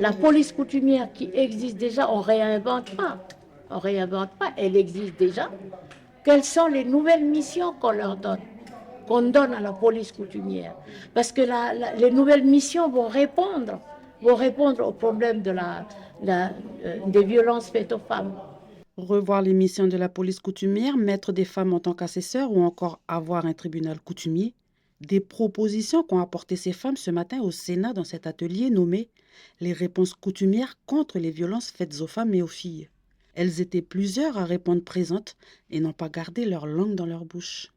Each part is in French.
La police coutumière qui existe déjà, on ne réinvente pas. On ne réinvente pas, elle existe déjà. Quelles sont les nouvelles missions qu'on leur donne, qu'on donne à la police coutumière? Parce que les nouvelles missions vont répondre aux problèmes des violences faites aux femmes. Revoir les missions de la police coutumière, mettre des femmes en tant qu'assesseurs ou encore avoir un tribunal coutumier. Des propositions qu'ont apportées ces femmes ce matin au Sénat dans cet atelier nommé Les réponses coutumières contre les violences faites aux femmes et aux filles. Elles étaient plusieurs à répondre présentes et n'ont pas gardé leur langue dans leur bouche.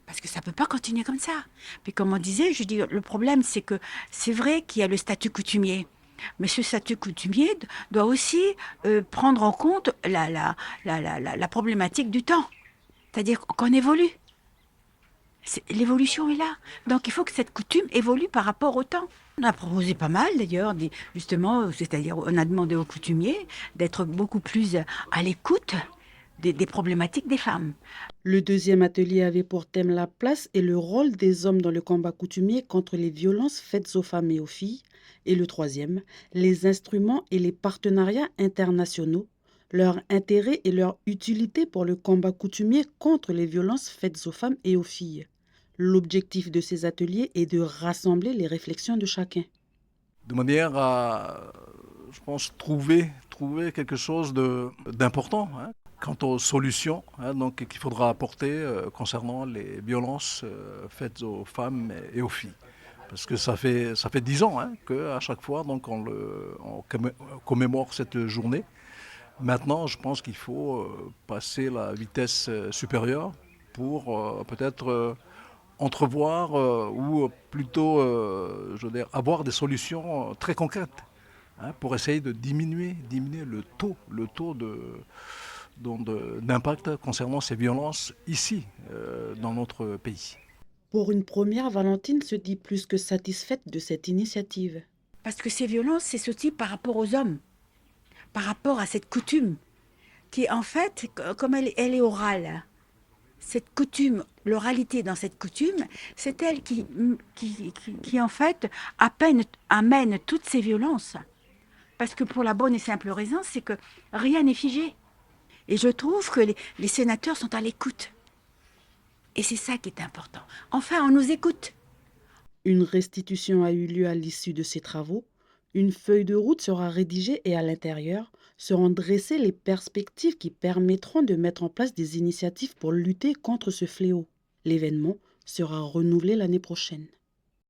Parce que ça ne peut pas continuer comme ça. Puis comme on disait, je dis, le problème, c'est que c'est vrai qu'il y a le statut coutumier. Mais ce statut coutumier doit aussi prendre en compte la problématique du temps. C'est-à-dire qu'on évolue. L'évolution est là. Donc il faut que cette coutume évolue par rapport au temps. On a proposé pas mal d'ailleurs, justement, c'est-à-dire on a demandé aux coutumiers d'être beaucoup plus à l'écoute des problématiques des femmes. Le deuxième atelier avait pour thème la place et le rôle des hommes dans le combat coutumier contre les violences faites aux femmes et aux filles. Et le troisième, les instruments et les partenariats internationaux, leur intérêt et leur utilité pour le combat coutumier contre les violences faites aux femmes et aux filles. L'objectif de ces ateliers est de rassembler les réflexions de chacun. De manière à, je pense, trouver quelque chose d'important, hein, quant aux solutions, hein, donc, qu'il faudra apporter concernant les violences faites aux femmes et aux filles. Parce que ça fait 10 ans, hein, qu'à chaque fois donc, on commémore cette journée. Maintenant, je pense qu'il faut passer la vitesse supérieure pour peut-être entrevoir ou plutôt je veux dire, avoir des solutions très concrètes, hein, pour essayer de diminuer le taux d'impact concernant ces violences ici, dans notre pays. Pour une première, Valentine se dit plus que satisfaite de cette initiative. Parce que ces violences, c'est aussi par rapport aux hommes, par rapport à cette coutume, qui en fait, comme elle est orale, cette coutume, l'oralité dans cette coutume, c'est elle qui en fait amène toutes ces violences. Parce que pour la bonne et simple raison, c'est que rien n'est figé. Et je trouve que les sénateurs sont à l'écoute. Et c'est ça qui est important. Enfin, on nous écoute. Une restitution a eu lieu à l'issue de ces travaux. Une feuille de route sera rédigée et à l'intérieur seront dressées les perspectives qui permettront de mettre en place des initiatives pour lutter contre ce fléau. L'événement sera renouvelé l'année prochaine.